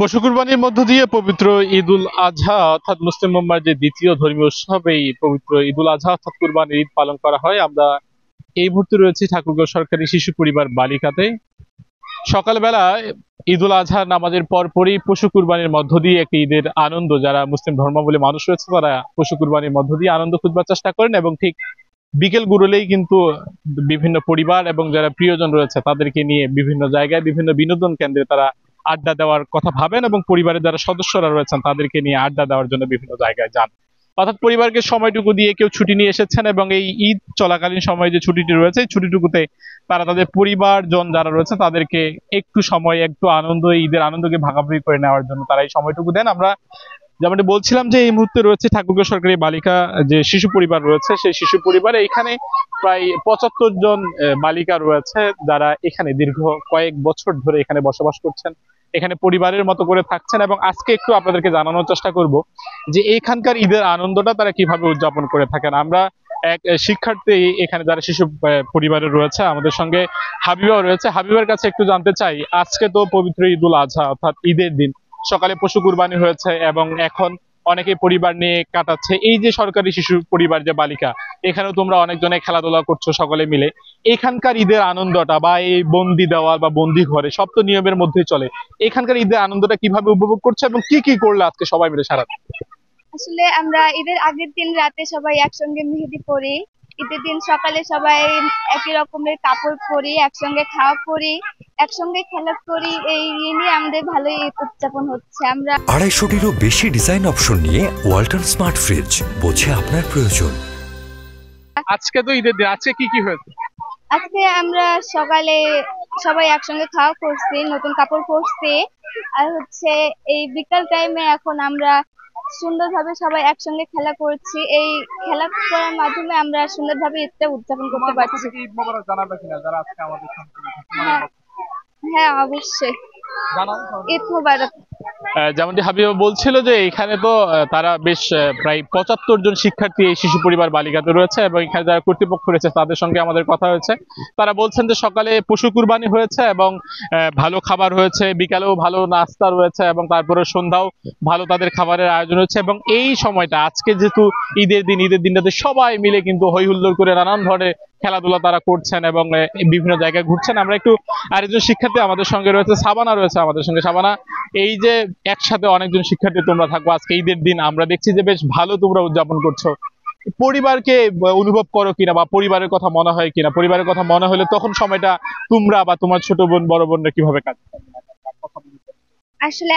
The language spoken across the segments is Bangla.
পশু কুরবানির মধ্য দিয়ে পবিত্র ঈদ উল আজহা অর্থাৎ মুসলিম উম্মার যে দ্বিতীয় ধর্মীয় উৎসব এই পবিত্র ঈদ উল আজহা অর্থাৎ কুরবানির ঈদ পালন করা হয়। আমরা এই মুহূর্তে রয়েছি ঠাকুরগাঁও সরকারি শিশু পরিবার বালিকাতে। সকালবেলা ঈদ উল আজহার নামাজের পরপরই পশু কুরবানির মধ্য দিয়ে একটি ঈদের আনন্দ, যারা মুসলিম ধর্মাবলী মানুষ রয়েছে তারা পশু কুরবানির মধ্য দিয়ে আনন্দ খুঁজবার চেষ্টা করেন এবং ঠিক বিকেল গুরুলেই কিন্তু বিভিন্ন পরিবার এবং যারা প্রিয়জন রয়েছে তাদেরকে নিয়ে বিভিন্ন জায়গায় বিভিন্ন বিনোদন কেন্দ্রে তারা আড্ডা দেওয়ার কথা ভাবেন এবং পরিবারের যারা সদস্যরা রয়েছেন তাদেরকে নিয়ে আড্ডা দেওয়ার জন্য বিভিন্ন জায়গায় যান। অর্থাৎ পরিবারকে সময়টুকু দিয়ে কেউ ছুটি নিয়ে এসেছেন এবং এই ঈদ চলাকালীন সময়ে যে ছুটিটি রয়েছে এই ছুটিটুকুতে তারা তাদের পরিবারজন যারা রয়েছে তাদেরকে একটু সময় একটু আনন্দ, ঈদের আনন্দকে ভাগাভাগি করে নেওয়ার জন্য তারা এই সময়টুকু দেন। আমরা যেমনটি বলছিলাম যে এই মুহূর্তে রয়েছে ঠাকুরগাঁও সরকারি বালিকা যে শিশু পরিবার রয়েছে সেই শিশু পরিবারে এখানে প্রায় ৭৫ জন বালিকা রয়েছে যারা এখানে দীর্ঘ কয়েক বছর ধরে এখানে বসবাস করছেন, এখানে পরিবারের মতো করে থাকছেন। এবং আজকে একটু আপনাদেরকে জানানোর চেষ্টা করব যে এখানকার ঈদের আনন্দটা তারা কিভাবে উদযাপন করে থাকেন। আমরা এক শিক্ষার্থী এখানে যারা শিশু পরিবারে রয়েছে, আমাদের সঙ্গে হাবিবাও রয়েছে। হাবিবার কাছে একটু জানতে চাই, আজকে তো পবিত্র ঈদ উল আজহা অর্থাৎ ঈদের দিন, সকালে পশু কুরবানি হয়েছে এবং এখন অনেকে পরিবার নিয়ে কাটাচ্ছে। এই যে সরকারি শিশু পরিবার যে বালিকা, এখানেও তোমরা অনেকজনে খেলাধুলা করছো সকলে মিলে, এখানকার ঈদের আনন্দটা বা এই বন্দি দেওয়া বা বন্দি ঘরে সব তো নিয়মের মধ্যেই চলে, এখানকার ঈদের আনন্দটা কিভাবে উপভোগ করছো এবং কি কি করলে আজকে সবাই মিলে সারা? আসলে আমরা ঈদের আগের দিন রাতে সবাই একসঙ্গে মেহেদি পরি। ঈদের দিন সকালে সবাই একই রকমের কাপড় পরি, একসঙ্গে খাওয়া করি, একসঙ্গে খেলা করি। এই নিয়ে আমাদের ভালোই ঈদ উদযাপন হচ্ছে। আমরা ২৫০টিরও বেশি ডিজাইন অপশন নিয়ে ওয়ালটন স্মার্ট ফ্রিজ, বোঝে আপনার প্রয়োজন। আজকে তো ঈদের দিন, আজকে কি কি হয়েছে? আজকে আমরা সকালে সবাই একসঙ্গে খাওয়া করছি, নতুন কাপড় পরছি। আর এই বিকাল টাইমে এখন আমরা সুন্দরভাবে সবাই একসঙ্গে খেলা করছি। এই খেলা করার মাধ্যমে আমরা সুন্দরভাবে ঈদটা উদযাপন করতে পারছি। ঈদ মোবারক জানাবে কিনা যারা আজকে আমাদের সঙ্গে হ্যাঁ, হ্যাঁ, অবশ্যই ঈদ মোবারক। যেমনটি হাবিবা বলছিল যে এখানে তো তারা বেশ প্রায় ৭৫ জন শিক্ষার্থী এই শিশু পরিবার বালিকাতে রয়েছে এবং এখানে যারা কর্তৃপক্ষ রয়েছে তাদের সঙ্গে আমাদের কথা হয়েছে। তারা বলছেন যে সকালে পশু কুরবানি হয়েছে এবং ভালো খাবার হয়েছে, বিকালেও ভালো নাস্তা রয়েছে এবং তারপরে সন্ধ্যাও ভালো তাদের খাবারের আয়োজন হচ্ছে। এবং এই সময়টা আজকে যেহেতু ঈদের দিন, ঈদের দিনটাতে সবাই মিলে কিন্তু হই হুল্লোড় করে নানান ধরনের খেলাধুলা তারা করছেন এবং বিভিন্ন জায়গায় ঘুরছেন। আমরা একটু আরেকজন শিক্ষার্থী আমাদের সঙ্গে রয়েছে, সাবানা রয়েছে আমাদের সঙ্গে। সাবানা, এই যে একসাথে অনেকজন শিক্ষার্থী তোমরা থাকবো আজকে ঈদের দিন, আমরা দেখছি যে বেশ ভালো তোমরা উদযাপন করছো, পরিবারকে অনুভব করো কিনা বা পরিবারের কথা মনে হয় কিনা? পরিবারের কথা মনে হলে তখন সময়টা তোমরা বা তোমার ছোট বোন বড় বোনরা কিভাবে কাটে? আসলে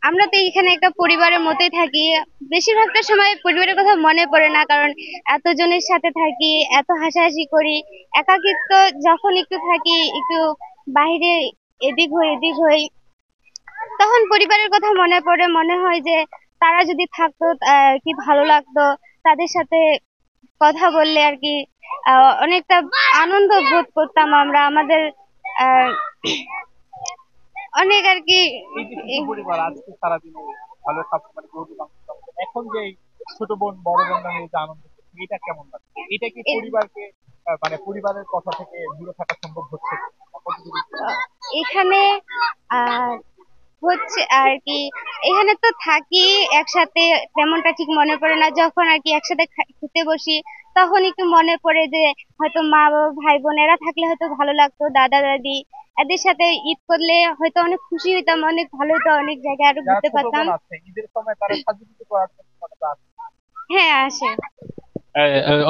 আমরা তো এখানে একটা পরিবারের মতোই থাকি। বেশিরভাগটা সময় পরিবারের কথা মনে পড়ে না, কারণ এতজনের সাথে থাকি, এত হাসাহাসি করি। একাকিত্ব যখন একটু থাকি, একটু বাইরে এদিক হই এদিক হই, তখন পরিবারের কথা মনে পড়ে। মনে হয় যে তারা যদি থাকতো কি ভালো লাগতো। তাদের সাথে কথা বললে আর কি অনেকটা আনন্দ বোধ করতাম আমরা। আমাদের আহ অনেক আর কি। এই যে শিশু পরিবার আজকে সারাদিনে ভালো খাবার মানে গরু মাংস খাচ্ছে, এখন যে এই ছোট বোন বড় বোনরা নিয়ে যে আনন্দ করছে, এটা কেমন লাগছে? এটা কি পরিবারকে মানে পরিবারের কথা থেকে দূরে থাকা সম্ভব হচ্ছে এখানে আহ আর কি এখানে তো থাকি একসাথে, তেমনটা ঠিক মনে পড়ে না। যখন আর কি একসাথে খেতে বসি তখন একটু মনে পড়ে যে হয়তো মা বাবা ভাই বোনেরা থাকলে হয়তো ভালো লাগতো, দাদা দাদি এদের সাথে ঈদ করলে হয়তো অনেক খুশি হইতাম, অনেক ভালো হতো, অনেক জায়গায় আরো ঘুরতে পারতাম। ঈদের সময় তারা সাজুগুজু করার জন্য? হ্যাঁ, আসে।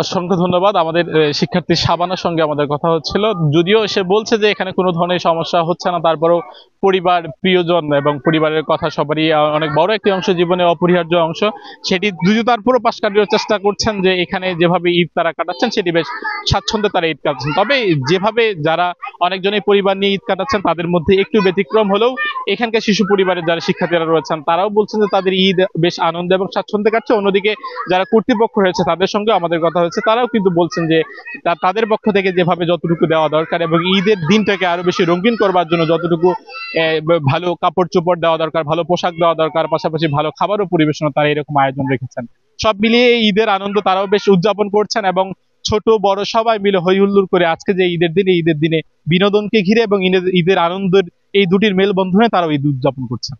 অসংখ্য ধন্যবাদ। আমাদের শিক্ষার্থী সাবানার সঙ্গে আমাদের কথা হচ্ছিল, যদিও সে বলছে যে এখানে কোনো ধরনের সমস্যা হচ্ছে না, তারপরেও পরিবার প্রিয়জন এবং পরিবারের কথা সবারই অনেক বড় একটি অংশ, জীবনে অপরিহার্য অংশ, সেটি যদিও তার পুরো পাশ কাটানোর চেষ্টা করছেন যে এখানে যেভাবে ঈদ তারা কাটাচ্ছেন সেটি বেশ স্বাচ্ছন্দ্যে তারা ঈদ কাটাচ্ছেন। তবে যেভাবে যারা অনেকজনই পরিবার নিয়ে ঈদ কাটাচ্ছেন তাদের মধ্যে একটু ব্যতিক্রম হলেও এখানকার শিশু পরিবারের যারা শিক্ষার্থীরা রয়েছেন তারাও বলছেন যে তাদের ঈদ বেশ আনন্দ এবং স্বাচ্ছন্দ্যে কাটছে। অন্যদিকে যারা কর্তৃপক্ষ রয়েছে তাদের সঙ্গে আমাদের কথা হয়েছে, তারাও কিন্তু বলছেন যে তাদের পক্ষ থেকে যেভাবে যতটুকু দেওয়া দরকার এবং ঈদের দিনটাকে আরো বেশি রঙিন করবার জন্য যতটুকু ভালো কাপড় চোপড় দেওয়া দরকার, ভালো পোশাক দেওয়া দরকার, পাশাপাশি ভালো খাবারও পরিবেশনা তারা এরকম আয়োজন রেখেছেন। সব মিলিয়ে ঈদের আনন্দ তারাও বেশ উদযাপন করছেন এবং ছোট বড় সবাই মিলে হই হুল্লোড় করে আজকে যে ঈদের দিনে বিনোদনকে ঘিরে এবং ঈদের আনন্দের এই দুটির মেলবন্ধনে তারা ঈদ উদযাপন করছে।